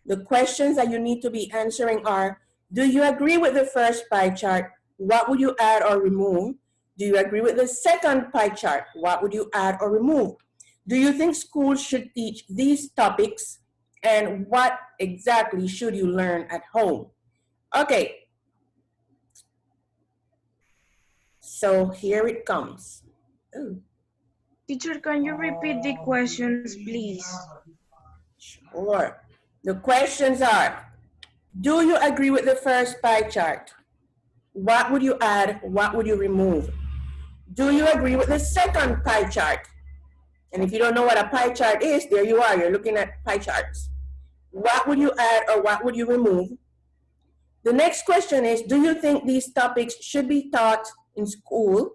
The questions that you need to be answering are, do you agree with the first pie chart? What would you add or remove? Do you agree with the second pie chart? What would you add or remove? Do you think schools should teach these topics? And what exactly should you learn at home? Okay, so here it comes. Ooh. Teacher, can you repeat the questions, please? Sure. The questions are, do you agree with the first pie chart? What would you add? What would you remove? Do you agree with the second pie chart? And if you don't know what a pie chart is, there you are, you're looking at pie charts. What would you add or what would you remove? The next question is, do you think these topics should be taught in school?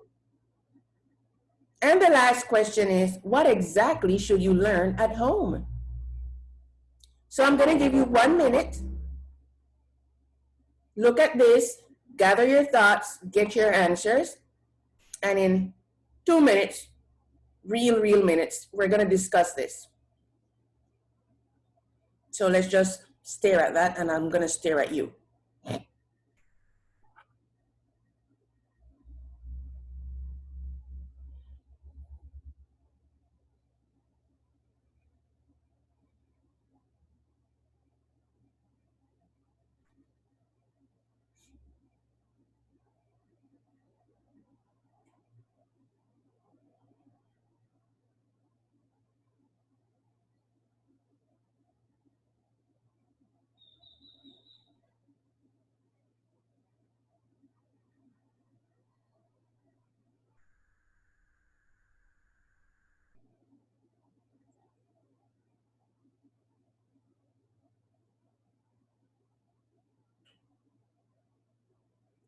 And the last question is, what exactly should you learn at home? So I'm going to give you 1 minute. Look at this, gather your thoughts, get your answers, and in 2 minutes, real minutes, we're going to discuss this. So let's just stare at that, and I'm going to stare at you.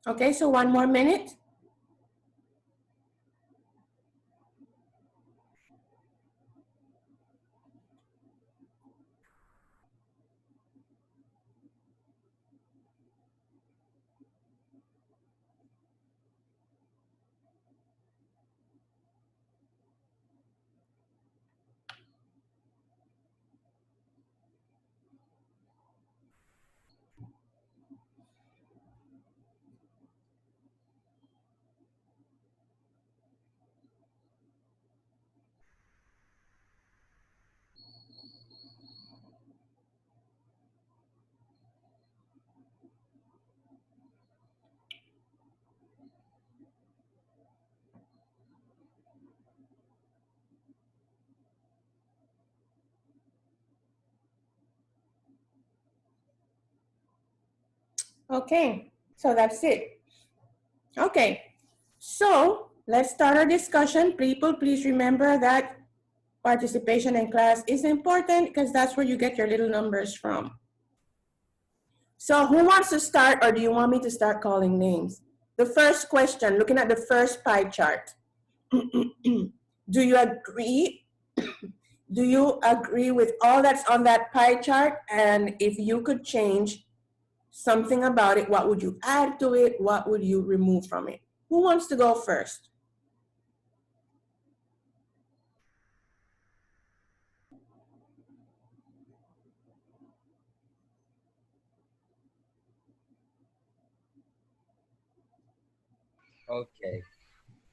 Okay, so 1 more minute. Okay, so that's it. Okay, so let's start our discussion. People, please remember that participation in class is important because that's where you get your little numbers from. So who wants to start, or do you want me to start calling names? The first question, looking at the first pie chart. Do you agree? Do you agree with all that's on that pie chart? And if you could change something about it, what would you add to it? What would you remove from it? Who wants to go first? Okay,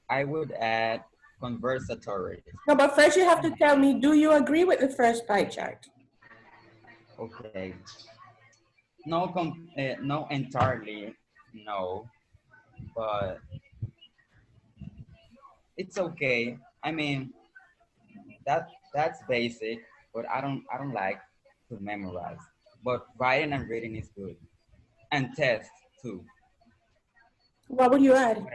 I would add conversatory. No, but first you have to tell me, do you agree with the first pie chart? Okay, no entirely, no, but it's okay. I mean, that's basic, but I don't like to memorize. But writing and reading is good, and test too. What would you add?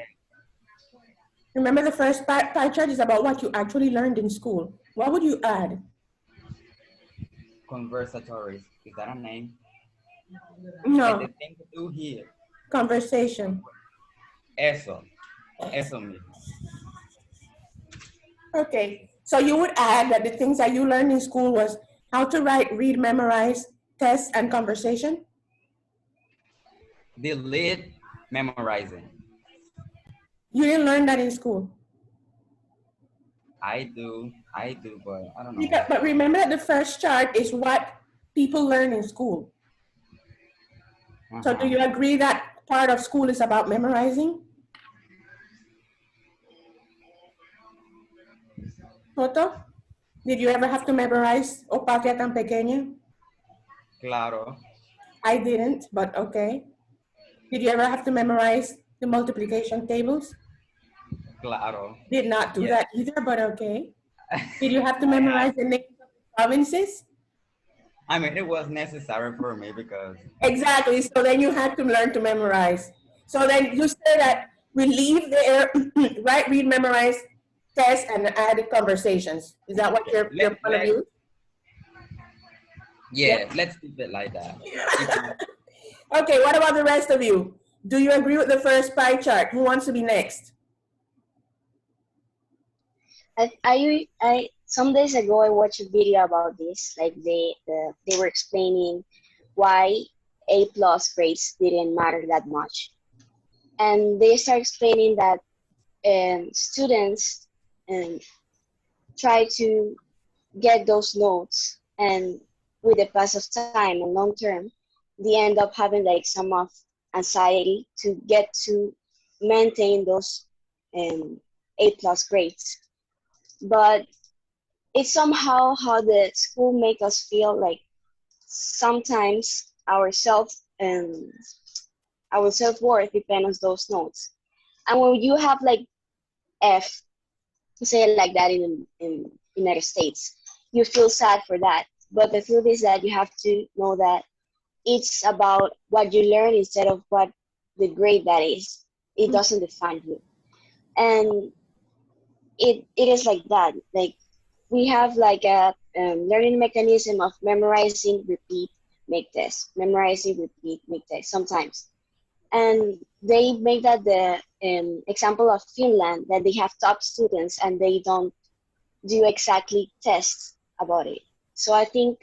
Remember, the first pie chart is about what you actually learned in school. What would you add? Conversatories, is that a name? Like the No, thing to do here. conversation. Eso mismo. Okay, so you would add that the things that you learned in school was how to write, read, memorize, test, and conversation? Delete memorizing. You didn't learn that in school. I do, but I don't know. But remember that the first chart is what people learn in school. So do Uh-huh. you agree that part of school is about memorizing? Toto, did you ever have to memorize O Patria Tan Pequeña? Claro. I didn't, but okay. Did you ever have to memorize the multiplication tables? Claro. Did not do Yes. that either, but okay. Did you have to I had. memorize the names of the provinces? I mean, it was necessary for me because Exactly. So then you had to learn to memorize. So then you say that we leave there, right? Read, memorize, test, and add conversations. Is that what yeah, your point of view? yeah, let's keep it like that. If you- Okay, what about the rest of you? Do you agree with the first pie chart? Who wants to be next? I some days ago I watched a video about this. Like they were explaining why A plus grades didn't matter that much, and they start explaining that students try to get those notes, and with the pass of time and long term, they end up having like some of anxiety to get to maintain those A plus grades. But it's somehow how the school make us feel like sometimes our self-worth depends on those notes. And when you have like F, to say it like that in United States, you feel sad for that. But the truth is that you have to know that it's about what you learn instead of what the grade that is. It doesn't define you. And it is like that. Like we have like a learning mechanism of memorizing, repeat, make test, memorizing, repeat, make test sometimes. And they make that the example of Finland, that they have top students and they don't do exactly tests about it. So I think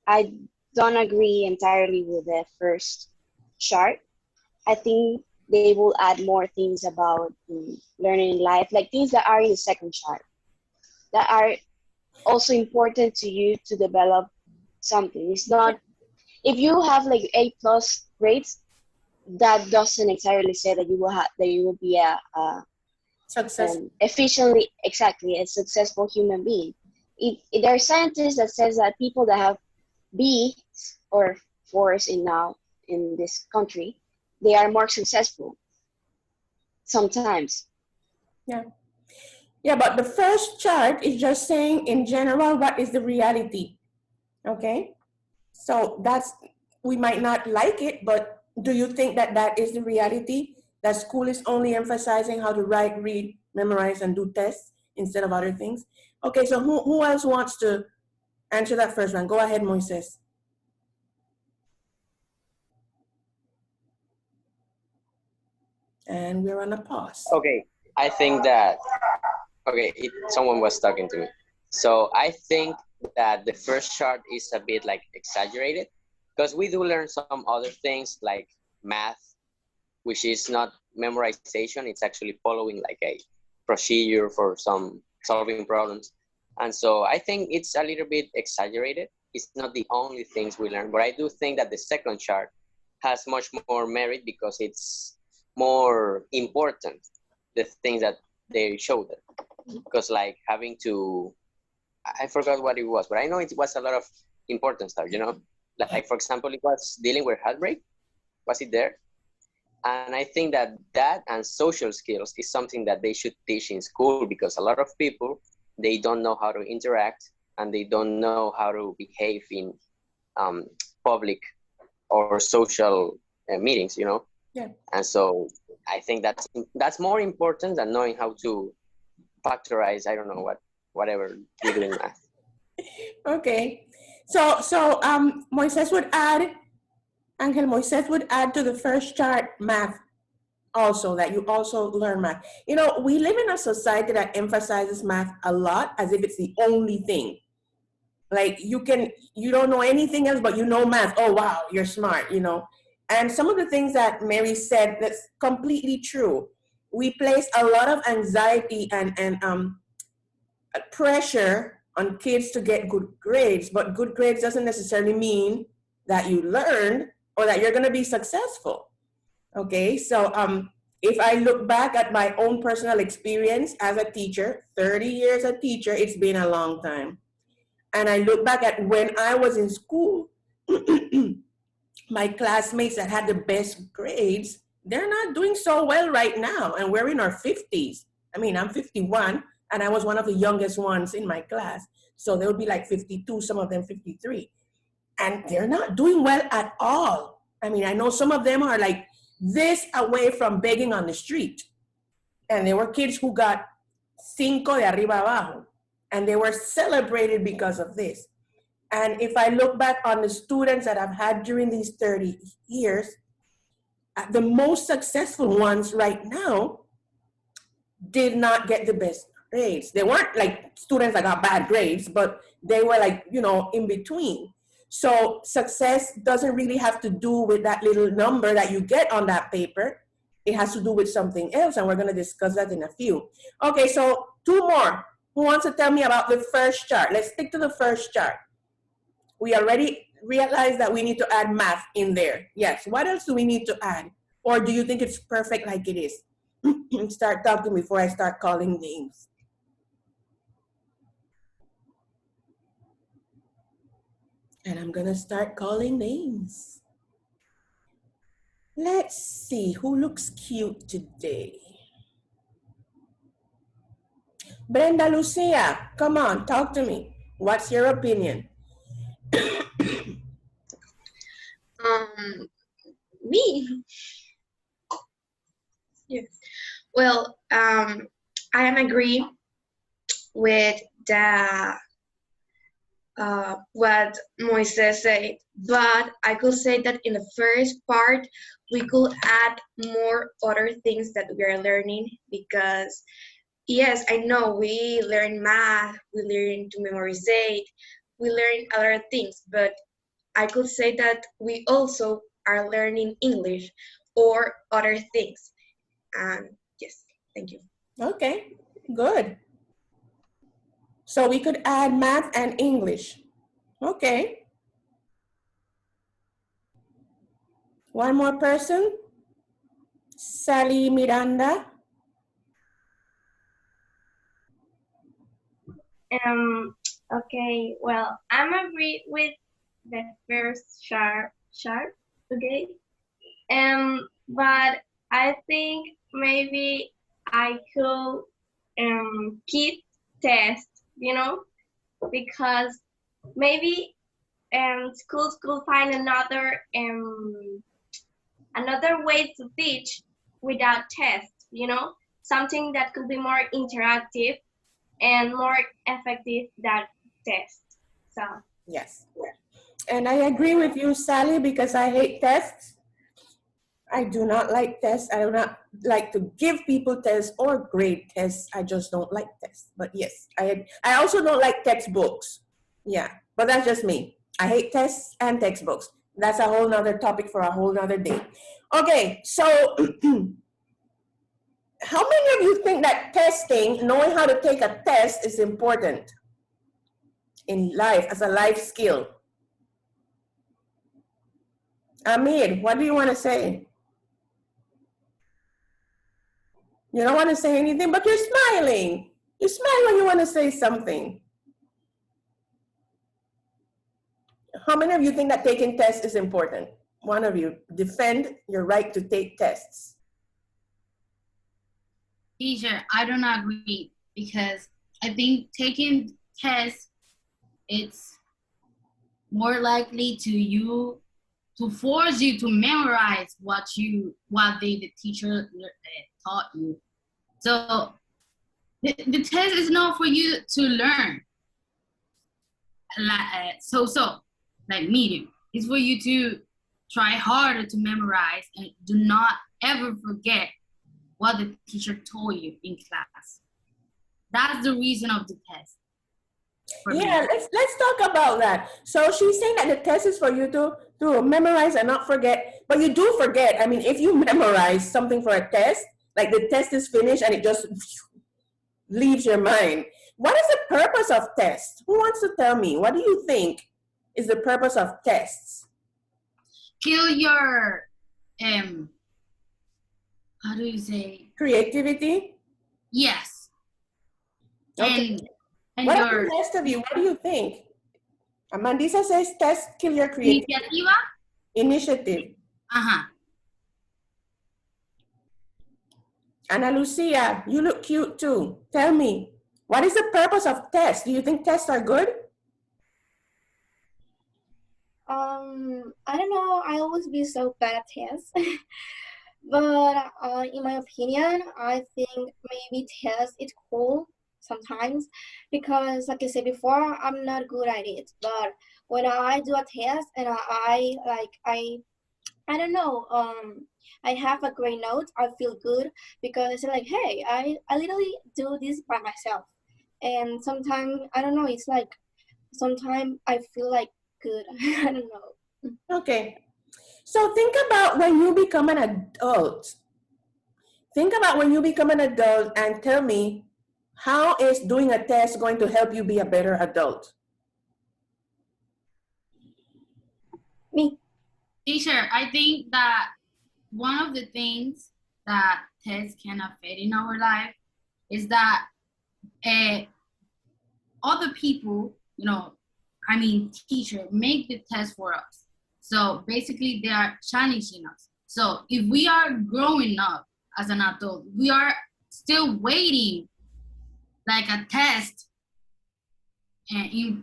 I don't agree entirely with the first chart. I think they will add more things about learning in life, like things that are in the second chart, that are also important to you to develop something. It's not, if you have like A plus grades, that doesn't entirely say that you will have, that you will be a Success. efficiently, exactly, a successful human being. There are scientists that says that people that have B or fours in now in this country, they are more successful sometimes. Yeah. Yeah, but the first chart is just saying in general, what is the reality? Okay. So that's, we might not like it, but do you think that that is the reality? That school is only emphasizing how to write, read, memorize, and do tests instead of other things? Okay, so who else wants to answer that first one? Go ahead, Moises. And we're on a pause. Okay, I think that, someone was talking to me. So I think that the first chart is a bit like exaggerated, because we do learn some other things like math, which is not memorization, it's actually following like a procedure for some solving problems. And so I think it's a little bit exaggerated. It's not the only things we learn, but I do think that the second chart has much more merit because it's more important, the things that they showed it. Because like having to, I forgot what it was, but I know it was a lot of important stuff, you know? Like for example, it was dealing with heartbreak. Was it there? And I think that that and social skills is something that they should teach in school, because a lot of people, they don't know how to interact and they don't know how to behave in public or social meetings, you know? Yeah. And so I think that's more important than knowing how to factorize, I don't know whatever we do in math. Okay. So Moises would add, Angel, Moises would add to the first chart math also, that you also learn math. You know, we live in a society that emphasizes math a lot as if it's the only thing. Like you don't know anything else, but you know math. Oh, wow, you're smart, you know. And some of the things that Mary said, that's completely true. We place a lot of anxiety and pressure on kids to get good grades, but good grades doesn't necessarily mean that you learned or that you're going to be successful. Okay, so if I look back at my own personal experience as a teacher, 30 years a teacher, it's been a long time. And I look back at when I was in school, my classmates that had the best grades, they're not doing so well right now. And we're in our 50s. I mean, I'm 51 and I was one of the youngest ones in my class. So they would be like 52, some of them 53. And they're not doing well at all. I mean, I know some of them are like this away from begging on the street. And there were kids who got cinco de arriba abajo. And they were celebrated because of this. And if I look back on the students that I've had during these 30 years, the most successful ones right now did not get the best grades. They weren't like students that got bad grades, but they were like, you know, in between. So success doesn't really have to do with that little number that you get on that paper. It has to do with something else, and we're going to discuss that in a few. Okay, so two more. Who wants to tell me about the first chart? Let's stick to the first chart. We already realized that we need to add math in there. Yes, what else do we need to add? Or do you think it's perfect like it is? Start talking before I start calling names. And I'm gonna start calling names. Let's see who looks cute today. Brenda Lucia, come on, talk to me. What's your opinion? Me. Yes. Well, I am agree with the what Moises said, but I could say that in the first part we could add more other things that we are learning, because yes, I know we learn math, we learn to memorize, we learn other things, but I could say that we also are learning English or other things. Yes, thank you. Okay, good. So we could add math and English. Okay. One more person. Sally Miranda. Okay, well, I'm agree with the first chart, okay? But I think maybe I could keep test, you know, because maybe schools could find another way to teach without tests, you know, something that could be more interactive and more effective than tests. So Yes. And I agree with you, Sally, because I hate tests. I do not like tests. I do not like to give people tests or grade tests. I just don't like tests. But yes, I also don't like textbooks. Yeah, but that's just me. I hate tests and textbooks. That's a whole nother topic for a whole nother day. Okay, so how many of you think that testing, knowing how to take a test, is important in life as a life skill? Amir, what do you want to say? You don't want to say anything, but you're smiling. You smile when you want to say something. How many of you think that taking tests is important? One of you, defend your right to take tests. Teacher, I do not agree, because I think taking tests, it's more likely to force you to memorize what the teacher taught you. So the test is not for you to learn. Like medium. It's for you to try harder to memorize and do not ever forget what the teacher told you in class. That's the reason of the test. Yeah, let's talk about that. So she's saying that the test is for you to memorize and not forget, but you do forget. I mean, if you memorize something for a test, like the test is finished and it just leaves your mind. What is the purpose of tests? Who wants to tell me? What do you think is the purpose of tests? Kill your, how do you say? Creativity? Yes. Okay. And What about your the rest of you? What do you think? Amandisa says test kill your creativity. iniciativa. Initiative. Uh-huh. Ana Lucia, you look cute too. Tell me, what is the purpose of tests? Do you think tests are good? I don't know. I always be so bad at tests. But in my opinion, I think maybe test is cool sometimes because, like I said before, I'm not good at it. But when I do a test and I don't know, I have a great note, I feel good because I say like, hey, I literally do this by myself. And sometimes, I don't know, it's like, sometimes I feel like good. I don't know. Okay. So think about when you become an adult. Think about when you become an adult and tell me, how is doing a test going to help you be a better adult? Me. Teacher, I think that one of the things that tests can affect in our life is that other people, I mean, teacher, make the test for us. So basically they are challenging us. So if we are growing up as an adult, we are still waiting like a test in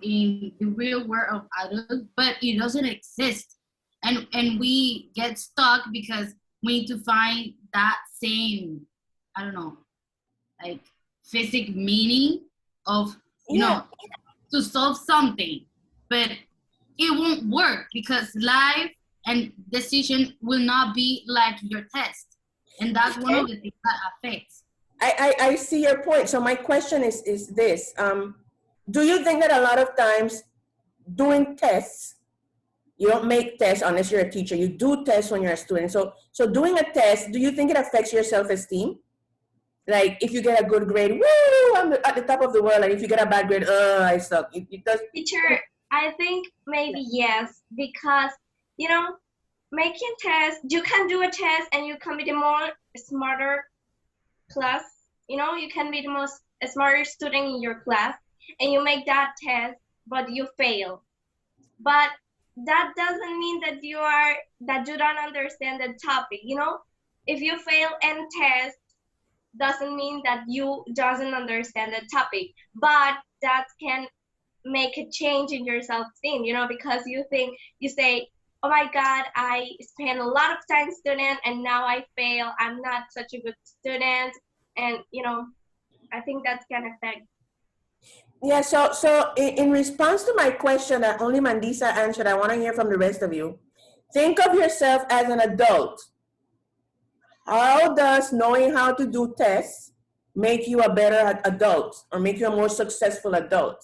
the real world of adults, but it doesn't exist. And we get stuck because we need to find that same, I don't know, like physical meaning of, to solve something, but it won't work because life and decision will not be like your test. And that's one of the things that affects. I see your point. So my question is this. Do you think that a lot of times doing tests, you don't make tests unless you're a teacher, you do tests when you're a student. So doing a test, do you think it affects your self-esteem? Like if you get a good grade, woo, I'm at the top of the world. And if you get a bad grade, I suck. It does. Teacher, I think maybe yes, because, making tests, you can do a test and you can be the more smarter class, you can be the most smarter student in your class and you make that test, but you fail. But that doesn't mean that you don't understand the topic, If you fail any test, doesn't mean that you doesn't understand the topic, but that can make a change in your self-esteem, because you say, oh my God, I spent a lot of time studying and now I fail. I'm not such a good student. And, I think that can affect. Yeah, so in response to my question that only Mandisa answered, I want to hear from the rest of you. Think of yourself as an adult. How does knowing how to do tests make you a better adult or make you a more successful adult?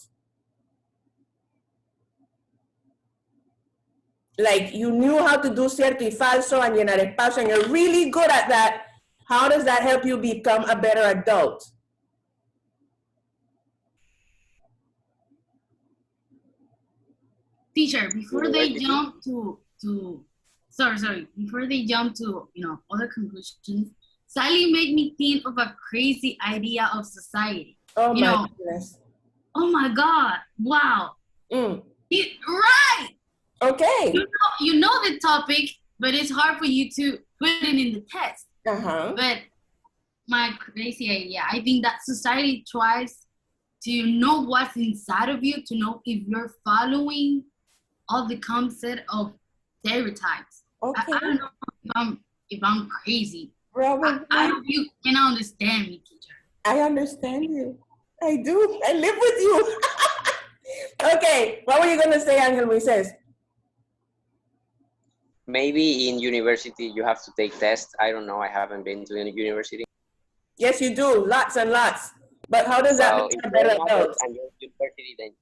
Like you knew how to do cierto y falso and llenar espacio and you're really good at that. How does that help you become a better adult? Teacher, before they jump to before they jump to other conclusions, Sally made me think of a crazy idea of society. Oh my goodness. Oh my God! Wow. Right. Okay. You know the topic, but it's hard for you to put it in the test. But my crazy idea, I think that society tries to know what's inside of you, to know if you're following all the concept of stereotypes. Okay. I don't know if I'm crazy. Robert, I hope you can understand me, teacher. I understand you. I do. I live with you. Okay. What were you going to say, Angel Moises? Maybe in university you have to take tests. I don't know. I haven't been to any university. Yes, you do. Lots and lots. But how does that make you a better adult? And you're in university, then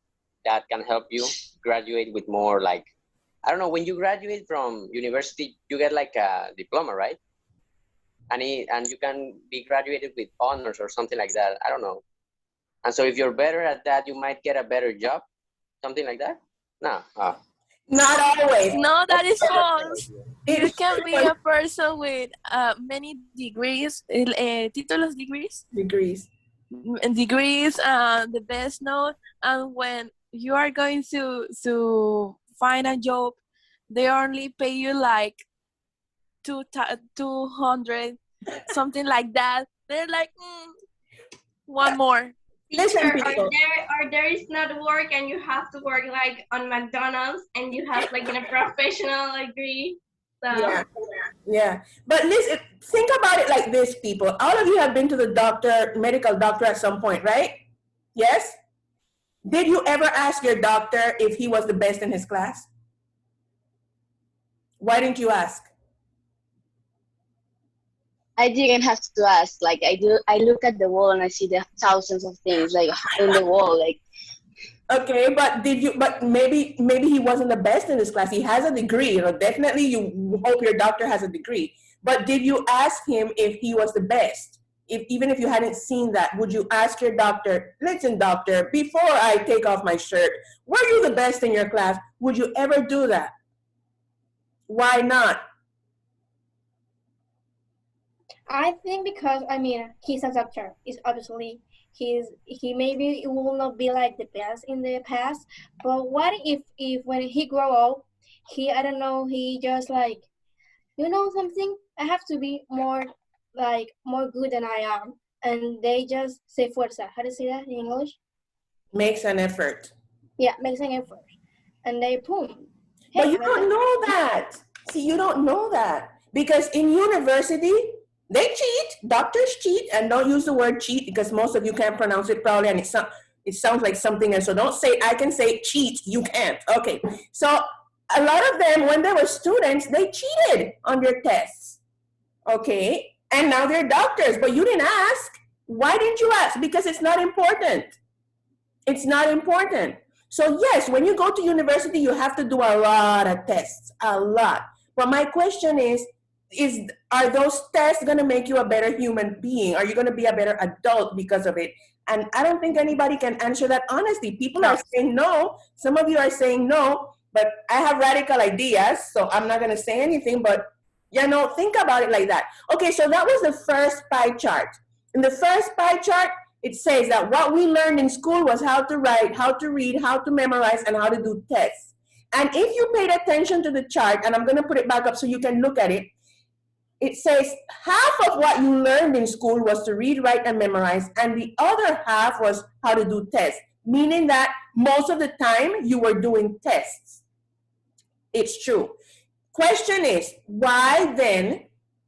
that can help you graduate with more like, I don't know, when you graduate from university, you get like a diploma, right? And you can be graduated with honors or something like that. I don't know. And so if you're better at that, you might get a better job, something like that. No. Not always. No, that is false. You It- can be a person with many degrees, títulos degrees, degrees. degrees, the best note, and when you are going to find a job, they only pay you like 200, something like that. They're like, one more. Listen, Teacher, people. or there is not work and you have to work like on McDonald's and you have like a professional degree. So Yeah. But listen, think about it like this, people. All of you have been to the doctor, medical doctor at some point, right? Yes? Did you ever ask your doctor if he was the best in his class? Why didn't you ask? I didn't have to ask. Like I do, I look at the wall and I see the thousands of things like in the wall. Like Okay, but did you? But maybe he wasn't the best in his class. He has a degree. You know, definitely you hope your doctor has a degree. But did you ask him if he was the best? Even if you hadn't seen that, would you ask your doctor, listen, doctor, before I take off my shirt, were you the best in your class? Would you ever do that? Why not? I think because he's a doctor. Is obviously he maybe will not be like the best in the past. But what if when he grow up, I don't know, he just like, you know something, I have to be more good than I am, and they just say fuerza. How do you say that in English? Makes an effort. Yeah, makes an effort, and they boom. But Hey, you don't know that. See, you don't know that. Because in university, they cheat. Doctors cheat. And don't use the word cheat because most of you can't pronounce it probably. And it sounds like something else. So don't say, I can say cheat. You can't. Okay. So a lot of them, when they were students, they cheated on their tests. Okay. And now they're doctors. But you didn't ask. Why didn't you ask? Because it's not important. It's not important. So yes, when you go to university, you have to do a lot of tests, a lot. But my question is are those tests going to make you a better human being? Are you going to be a better adult because of it? And I don't think anybody can answer that honestly. People are saying no. Some of you are saying no, but I have radical ideas, so I'm not going to say anything, but think about it like that. Okay, so that was the first pie chart. In the first pie chart, it says that what we learned in school was how to write, how to read, how to memorize, and how to do tests. And if you paid attention to the chart, and I'm going to put it back up so you can look at it, it says half of what you learned in school was to read, write, and memorize, and the other half was how to do tests, meaning that most of the time you were doing tests. It's true. Question is, why then,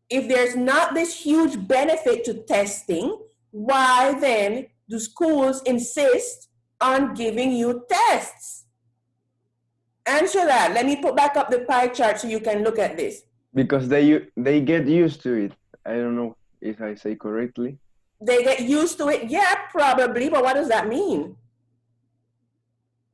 if there's not this huge benefit to testing, why then do schools insist on giving you tests? Answer that. Let me put back up the pie chart so you can look at this. Because they get used to it. I don't know if I say correctly. They get used to it? Yeah, probably, but what does that mean?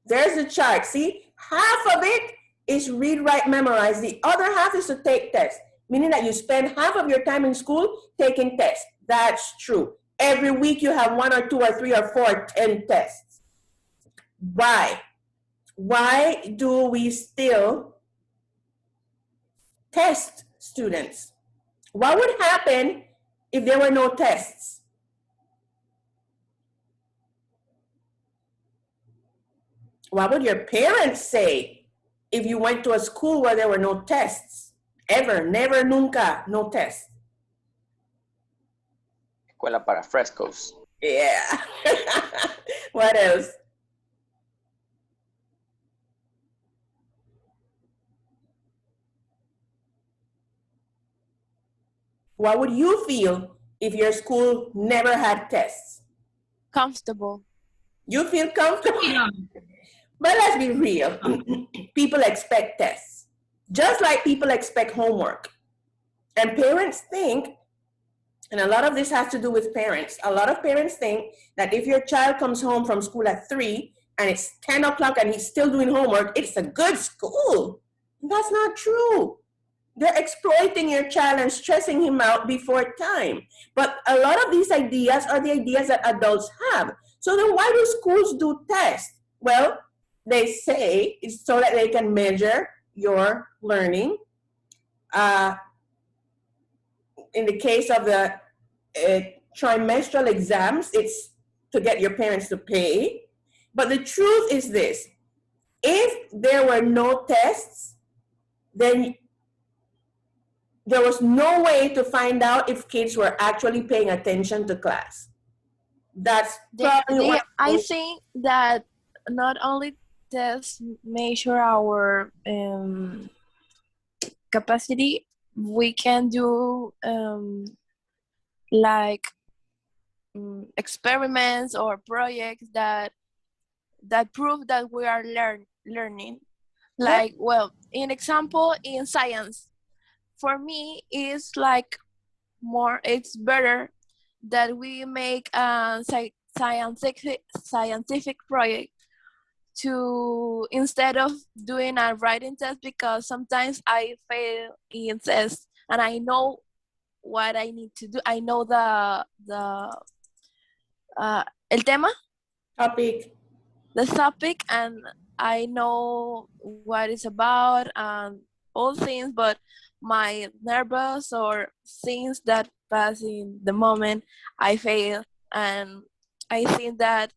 There's the chart. See, half of it is read, write, memorize. The other half is to take tests, meaning that you spend half of your time in school taking tests. That's true. Every week you have 1 or 2 or 3 or 4 or 10 tests. Why? Why do we still test students? What would happen if there were no tests? What would your parents say if you went to a school where there were no tests? Ever, never, nunca, no tests. Escuela para frescos. Yeah. What else? What would you feel if your school never had tests? Comfortable. You feel comfortable? Yeah. But let's be real. People expect tests, just like people expect homework. And parents think, and a lot of this has to do with parents, a lot of parents think that if your child comes home from school at 3 and it's 10 o'clock and he's still doing homework, it's a good school. That's not true. They're exploiting your child and stressing him out before time. But a lot of these ideas are the ideas that adults have. So then why do schools do tests? Well, they say it's so that they can measure your learning. In the case of the trimestral exams, it's to get your parents to pay. But the truth is this: if there were no tests, then there was no way to find out if kids were actually paying attention to class. That's probably what I think that not only tests measure our capacity, we can do like experiments or projects that prove that we are learning. Like, well, in example, in science, for me, it's like it's better that we make a scientific project to instead of doing a writing test, because sometimes I fail in tests and I know what I need to do. I know the el tema, the topic, and I know what it's about and all things, but my nervous or things that pass in the moment, I fail. And I think that's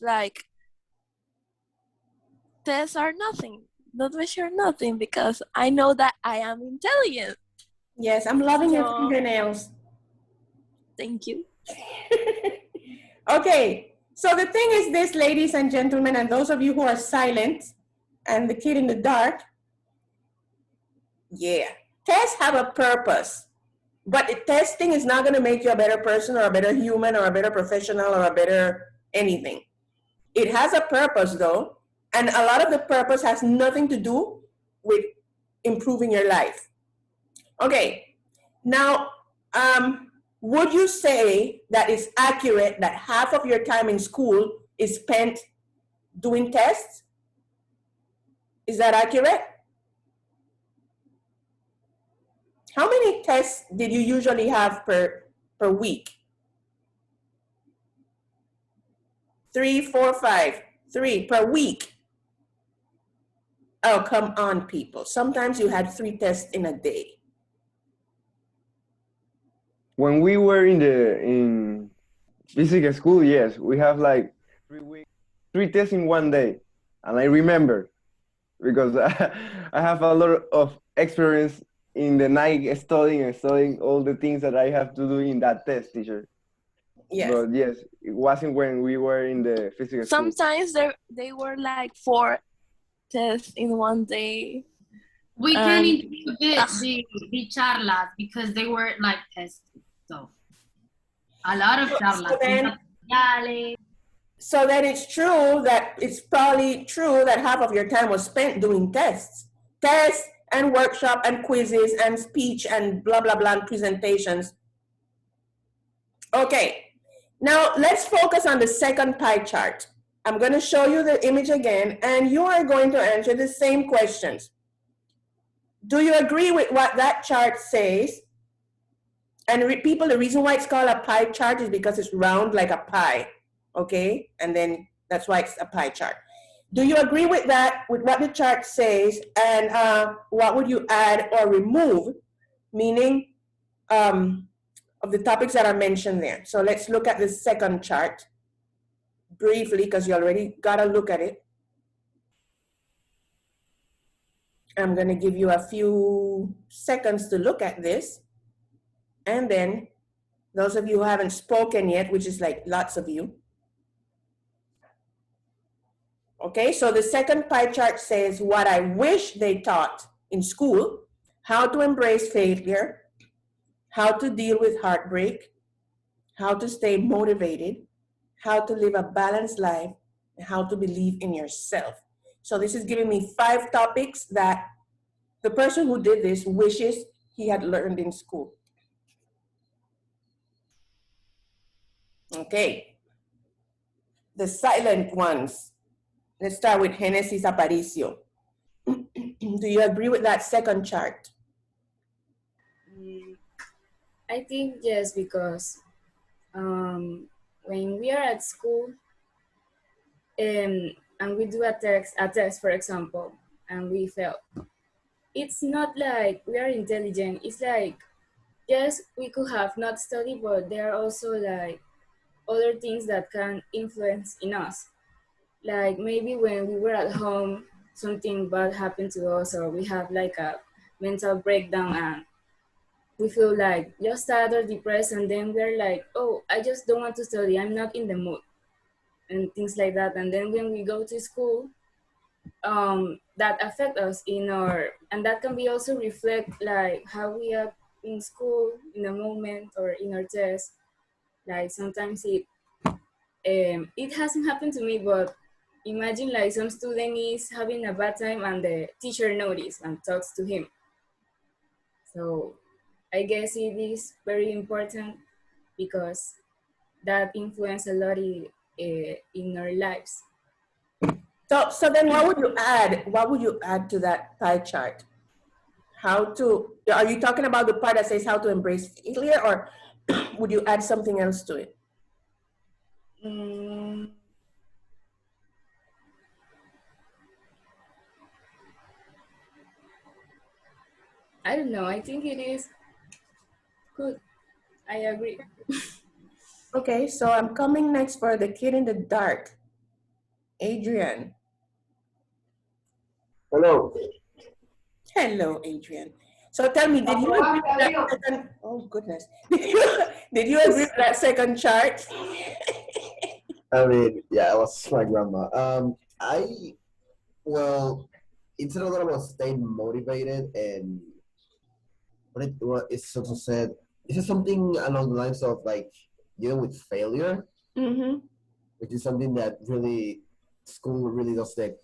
like tests are nothing, not measure nothing, because I know that I am intelligent. Yes, I'm loving your fingernails. Thank you. Okay, so the thing is this, ladies and gentlemen, and those of you who are silent, and the kid in the dark, yeah, tests have a purpose, but testing is not going to make you a better person or a better human or a better professional or a better anything. It has a purpose though, and a lot of the purpose has nothing to do with improving your life. Okay, now, would you say that it's accurate that half of your time in school is spent doing tests? Is that accurate? How many tests did you usually have per week? 3, 4, 5, 3 per week. Oh, come on, people. Sometimes you had 3 tests in a day. When we were in physics school, yes, we have like 3 weeks, 3 tests in one day. And I remember because I have a lot of experience in the night studying all the things that I have to do in that test, teacher. Yes. But yes, it wasn't when we were in the physics school. Sometimes they were like 4 tests in one day. We can include the charlas because they were like tests. So a lot of charlas. So then it's true that it's probably true that half of your time was spent doing tests and workshop and quizzes and speech and blah, blah, blah, and presentations. Okay, now let's focus on the second pie chart. I'm going to show you the image again, and you are going to answer the same questions. Do you agree with what that chart says? And people, the reason why it's called a pie chart is because it's round like a pie, okay? And then that's why it's a pie chart. Do you agree with that, with what the chart says? And what would you add or remove, meaning of the topics that are mentioned there? So let's look at the second chart briefly, because you already got a look at it. I'm going to give you a few seconds to look at this. And then those of you who haven't spoken yet, which is like lots of you. Okay, so the second pie chart says what I wish they taught in school, how to embrace failure, how to deal with heartbreak, how to stay motivated, how to live a balanced life, and how to believe in yourself. So this is giving me 5 topics that the person who did this wishes he had learned in school. Okay, the silent ones. Let's start with Genesis Aparicio. Do you agree with that second chart? I think yes, because when we are at school, and we do a test, for example, and we fail, it's not like we are intelligent. It's like, yes, we could have not studied, but there are also like other things that can influence in us. Like maybe when we were at home, something bad happened to us, or we have like a mental breakdown and we feel like just sad or depressed, and then we're like, oh, I just don't want to study, I'm not in the mood, and things like that. And then when we go to school, that affect us in our, and that can be also reflect like how we act in school in the moment or in our test. Like sometimes it hasn't happened to me, but imagine like some student is having a bad time and the teacher notices and talks to him. So I guess it is very important because that influence a lot in our lives. So then what would you add? What would you add to that pie chart? Are you talking about the part that says how to embrace failure, or would you add something else to it? I don't know. I think it is good. I agree. Okay, so I'm coming next for the kid in the dark. Adrian. Hello. Hello, Adrian. So tell me, did you agree with that second? Oh goodness, did you agree with that second chart? I mean, yeah, it was my grandma. Well, it's not about staying motivated and what it's also said. This is something along the lines of like dealing with failure, which is something that really school really does the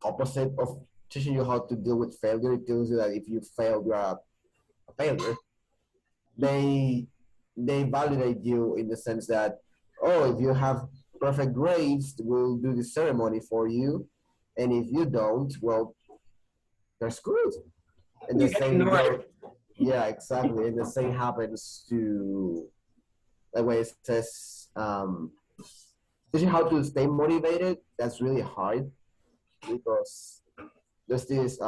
opposite of teaching you how to deal with failure. It tells you that if you fail, you are a failure. They validate you in the sense that, oh, if you have perfect grades, we'll do the ceremony for you, and if you don't, well, you're screwed. And the same yeah, exactly. And the same happens to the way it says teaching how to stay motivated. That's really hard because there's these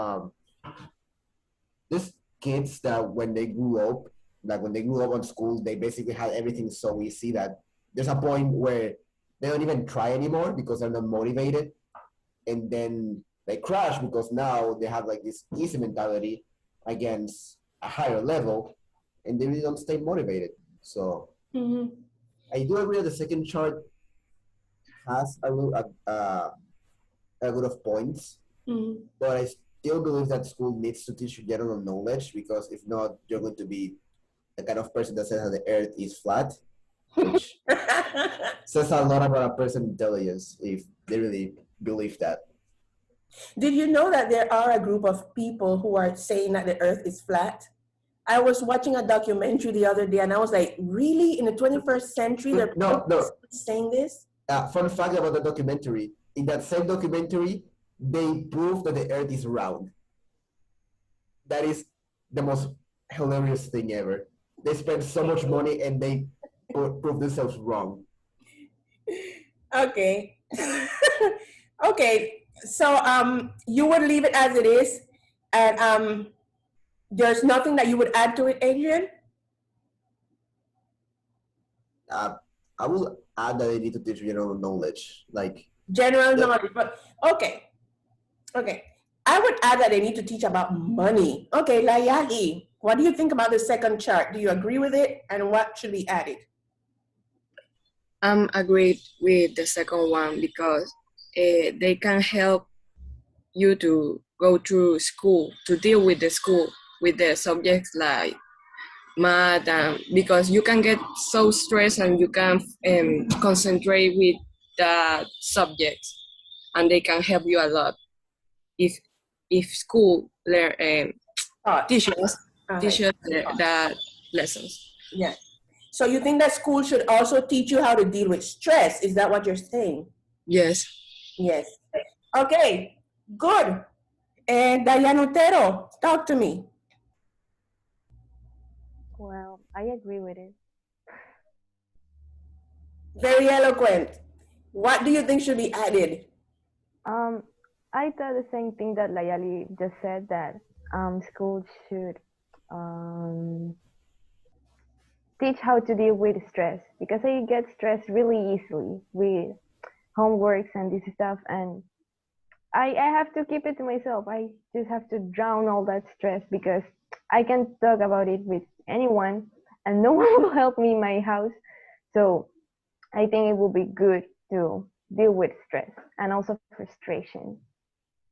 kids that when they grew up, like when they grew up on school, they basically had everything so easy that there's a point where they don't even try anymore because they're not motivated, and then they crash because now they have like this easy mentality against a higher level, and they really don't stay motivated. So I do agree that the second chart has a lot of points, but I still believe that school needs to teach you general knowledge, because if not, you're going to be the kind of person that says that the earth is flat, which says a lot about a person's intelligence if they really believe that. Did you know that there are a group of people who are saying that the earth is flat? I was watching a documentary the other day and I was like, really? In the 21st century, there are people saying this? Fun fact about the documentary. In that same documentary, they prove that the earth is round. That is the most hilarious thing ever. They spend so much money and they prove themselves wrong. Okay. Okay. So you would leave it as it is, and there's nothing that you would add to it, Adrian? I will add that they need to teach general knowledge, like general knowledge. But okay. I would add that they need to teach about money. Okay, Layali, what do you think about the second chart? Do you agree with it, and what should be added? I'm agreed with the second one because they can help you to go through school, to deal with the school, with the subjects like math, because you can get so stressed and you can concentrate with the subjects, and they can help you a lot if school teaches the lessons. Yeah. So you think that school should also teach you how to deal with stress? Is that what you're saying? Yes. Yes. Okay, good. And Diana Otero, talk to me. Well, I agree with it. Very eloquent. What do you think should be added? I thought the same thing that Layali just said, that schools should teach how to deal with stress, because I get stressed really easily with homeworks and this stuff, and I have to keep it to myself. I just have to drown all that stress because I can't talk about it with anyone and no one will help me in my house. So I think it will be good to deal with stress and also frustration.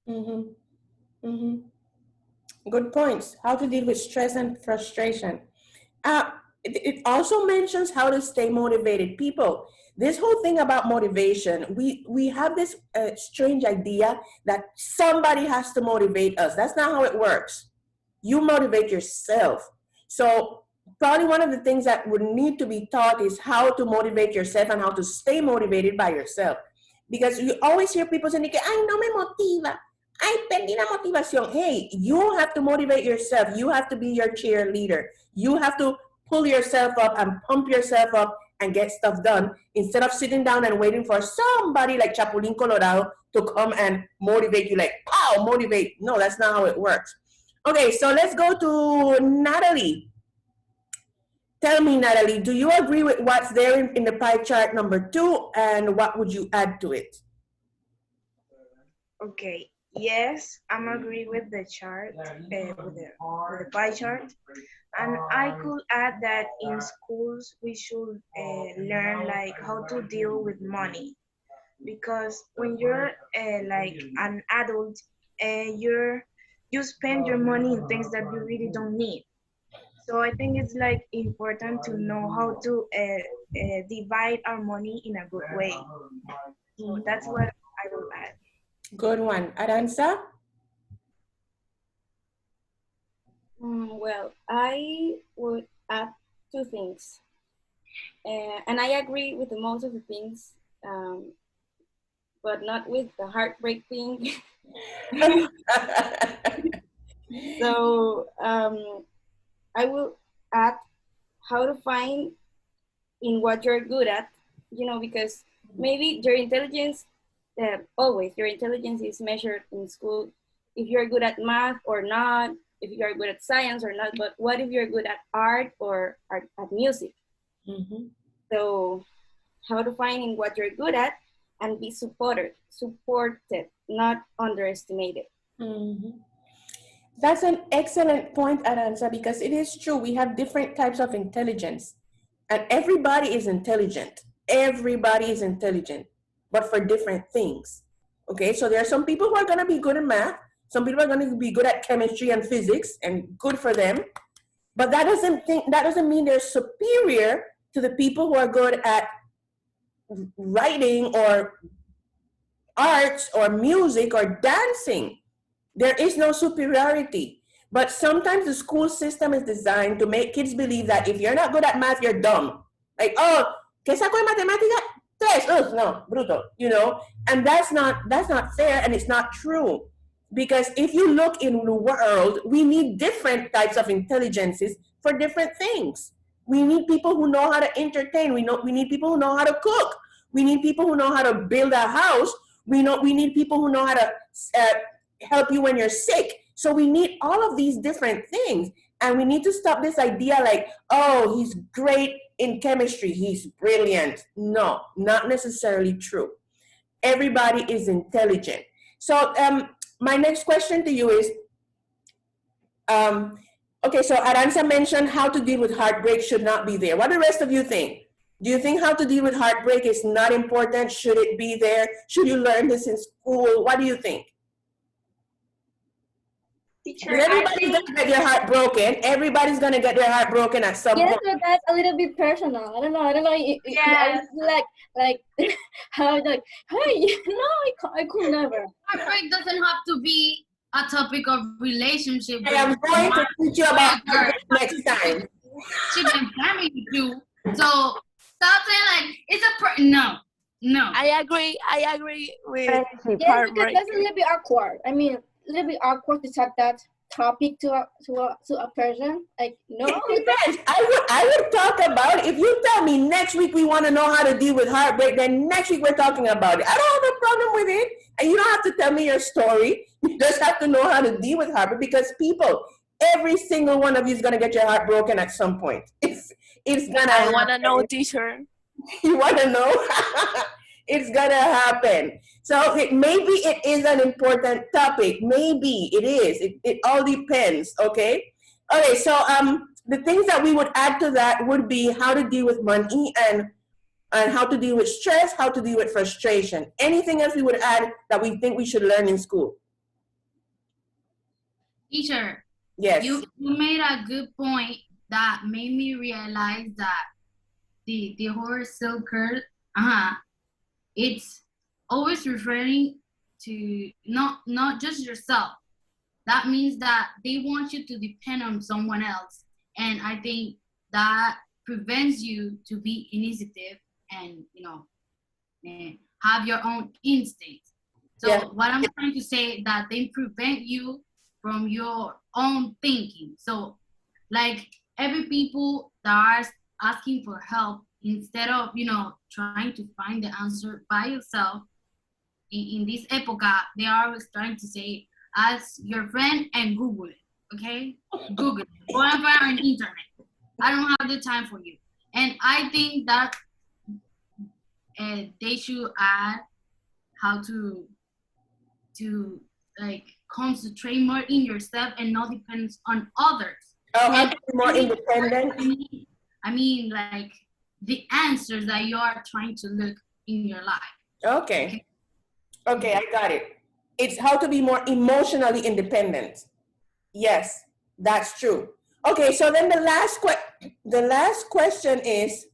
Mm-hmm. Mm-hmm. Good points. How to deal with stress and frustration. It also mentions how to stay motivated. People, this whole thing about motivation, we have this strange idea that somebody has to motivate us. That's not how it works. You motivate yourself. So probably one of the things that would need to be taught is how to motivate yourself and how to stay motivated by yourself. Because you always hear people saying, ay, no me motiva. Ay, perdí la motivación. Hey, you have to motivate yourself. You have to be your cheerleader. You have to pull yourself up and pump yourself up and get stuff done instead of sitting down and waiting for somebody like Chapulín Colorado to come and motivate you, like, pow, motivate. No, that's not how it works. Okay, so let's go to Natalie. Tell me, Natalie, do you agree with what's there in the pie chart number 2, and what would you add to it? Okay, yes, I'm agree with the chart, with the pie chart. And I could add that in schools, we should learn like how to deal with money. Because when you're like an adult, you spend your money in things that you really don't need. So I think it's like important to know how to divide our money in a good way. So that's what I will add. Good one. Aranza? Well, I would add 2 things. And I agree with the most of the things, but not with the heartbreak thing. So I will add how to find in what you're good at, because maybe your intelligence, always your intelligence is measured in school if you're good at math or not, if you're good at science or not, but what if you're good at art or at music? Mm-hmm. So how to find in what you're good at and be supported, not underestimated. Mm-hmm. That's an excellent point, Aranza, because it is true. We have different types of intelligence, and everybody is intelligent. Everybody is intelligent, but for different things. Okay, so there are some people who are going to be good at math. Some people are going to be good at chemistry and physics, and good for them. But that doesn't mean they're superior to the people who are good at writing or arts or music or dancing. There is no superiority. But sometimes the school system is designed to make kids believe that if you're not good at math, you're dumb. Like, oh, ¿qué saco de matemática? 3. No, bruto, and that's not fair, and it's not true. Because if you look in the world, we need different types of intelligences for different things. We need people who know how to entertain. We need people who know how to cook. We need people who know how to build a house. We need people who know how to help you when you're sick. So we need all of these different things. And we need to stop this idea like, oh, he's great in chemistry, he's brilliant. No, not necessarily true. Everybody is intelligent. So my next question to you is, okay, so Aranza mentioned how to deal with heartbreak should not be there. What do the rest of you think? Do you think how to deal with heartbreak is not important? Should it be there? Should you learn this in school? What do you think? Teacher, everybody's gonna get their heart broken. Everybody's gonna get their heart broken at some point. Yes, but that's a little bit personal. I don't know. Yes. Like how like, hey, no, I could never. Heartbreak doesn't have to be a topic of relationship. I am going to teach you about heartbreak next time. She been family too. So stop saying like it's a no. I agree with Yes, because that's a little bit awkward. I mean, a little bit awkward to talk that topic to a person? Like, no. It depends. I would talk about it. If you tell me next week we want to know how to deal with heartbreak, then next week we're talking about it. I don't have a problem with it. And you don't have to tell me your story. You just have to know how to deal with heartbreak, because people, every single one of you is going to get your heart broken at some point. It's going to I want to know, teacher. You want to know? It's going to happen. So maybe it is an important topic. Maybe it is. It all depends, okay? Okay, so the things that we would add to that would be how to deal with money and how to deal with stress, how to deal with frustration. Anything else we would add that we think we should learn in school? Teacher. Yes. You made a good point that made me realize that the whole circle, it's always referring to not just yourself. That means that they want you to depend on someone else. And I think that prevents you to be initiative and, and have your own instincts. So what I'm trying to say that they prevent you from your own thinking. So like every people that are asking for help, instead of, trying to find the answer by yourself, in this epoca, they are always trying to say, ask your friend and Google it, okay? Google it, go on the internet. I don't have the time for you. And I think that they should add how to like concentrate more in yourself and not depend on others. Oh, how to be more independent? I mean, like the answers that you are trying to look in your life. Okay, I got it. It's how to be more emotionally independent. Yes, that's true. Okay, so then the last question is,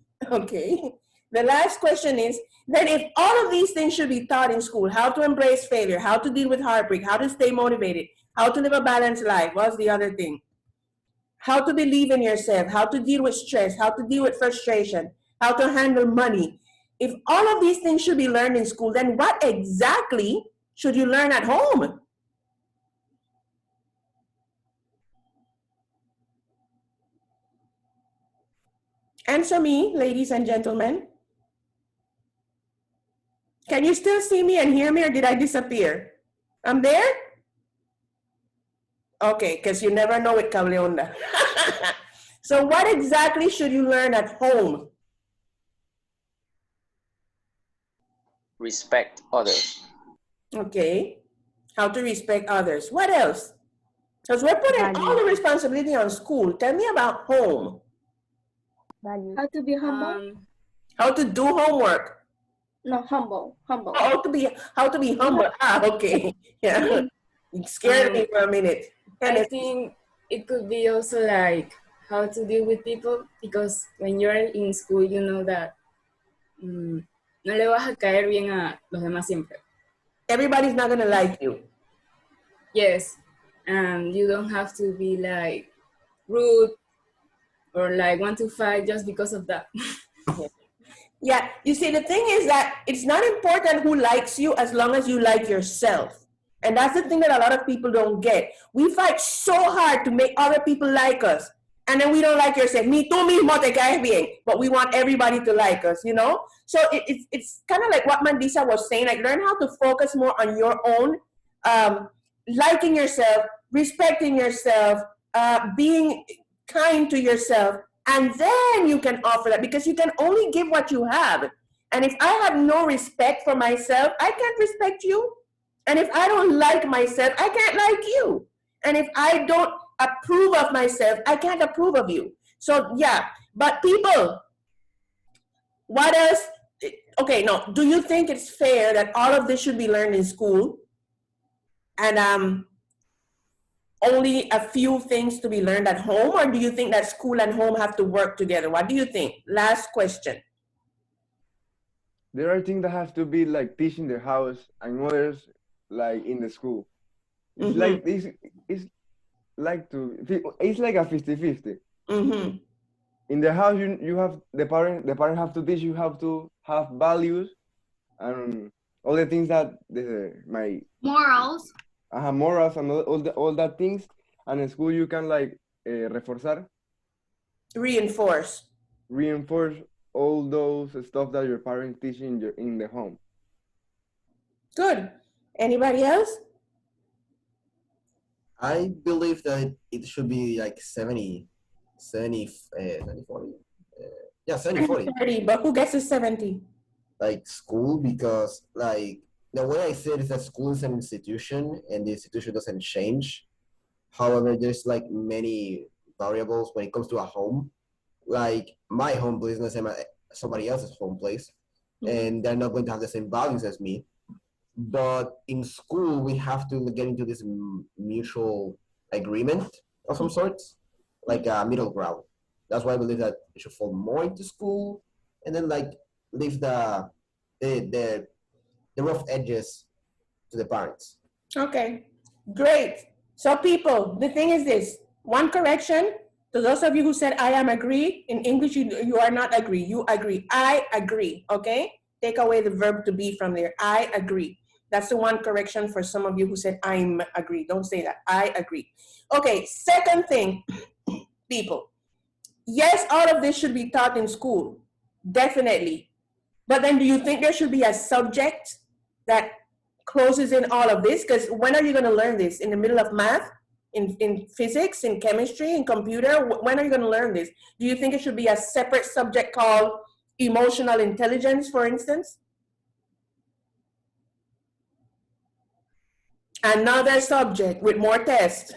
then if all of these things should be taught in school, how to embrace failure, how to deal with heartbreak, how to stay motivated, how to live a balanced life, what's the other thing? How to believe in yourself, how to deal with stress, how to deal with frustration, how to handle money. If all of these things should be learned in school, then what exactly should you learn at home? Answer me, ladies and gentlemen. Can you still see me and hear me, or did I disappear? I'm there? Okay, because you never know with Cableonda. So what exactly should you learn at home? Respect others. Okay, how to respect others. What else? Because we're putting all the responsibility on school. Tell me about home. How to be humble. How to do homework. No, humble. Oh, how to be humble. Okay. Yeah. You scared me for a minute. I think it could be also like how to deal with people, because when you're in school, you know that no le vas a caer bien a los demás siempre. Everybody's not gonna like you. Yes, and you don't have to be like rude or like want to fight just because of that. Yeah, you see, the thing is that it's not important who likes you as long as you like yourself. And that's the thing that a lot of people don't get. We fight so hard to make other people like us. And then we don't like yourself. Ni tú mismo te caes bien. But we want everybody to like us, So it's kind of like what Mandisa was saying. Like, learn how to focus more on your own, liking yourself, respecting yourself, being kind to yourself. And then you can offer that, because you can only give what you have. And if I have no respect for myself, I can't respect you. And if I don't like myself, I can't like you. And if I don't approve of myself, I can't approve of you. So yeah, but people, what else? Okay, no, do you think it's fair that all of this should be learned in school? And only a few things to be learned at home? Or do you think that school and home have to work together? What do you think? Last question. There are things that have to be like teach in the house and others like in the school. It's like it's like a 50-50. In the house, you have the parent have to teach you how to have values and all the things that my morals. Morals and all that things. And in school, you can like reforzar, Reinforce. reinforce all those stuff that your parents teach in the home. Good. Anybody else? I believe that it should be like 70, 40. Yeah, 70, 40. 30, but who gets a 70? Like school, because like the way I see it is that school is an institution and the institution doesn't change. However, there's like many variables when it comes to a home. Like my home business and somebody else's home place, and they're not going to have the same values as me. But in school, we have to get into this mutual agreement of some sorts, like a middle ground. That's why I believe that it should fall more into school, and then like leave the rough edges to the parents. Okay, great. So people, the thing is this, one correction, to those of you who said I am agree, in English you are not agree, you agree. I agree, okay? Take away the verb to be from there, I agree. That's the one correction for some of you who said I'm agree. Don't say that, I agree. Okay, second thing, people. Yes, all of this should be taught in school, definitely. But then do you think there should be a subject that closes in all of this? Because when are you going to learn this? In the middle of math? In physics, in chemistry, in computer? When are you going to learn this? Do you think it should be a separate subject called emotional intelligence, for instance? Another subject with more tests.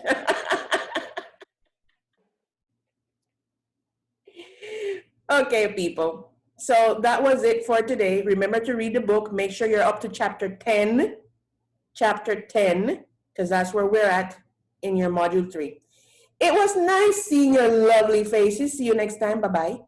Okay, people. So that was it for today. Remember to read the book. Make sure you're up to chapter 10. Chapter 10, because that's where we're at in your module 3. It was nice seeing your lovely faces. See you next time. Bye-bye.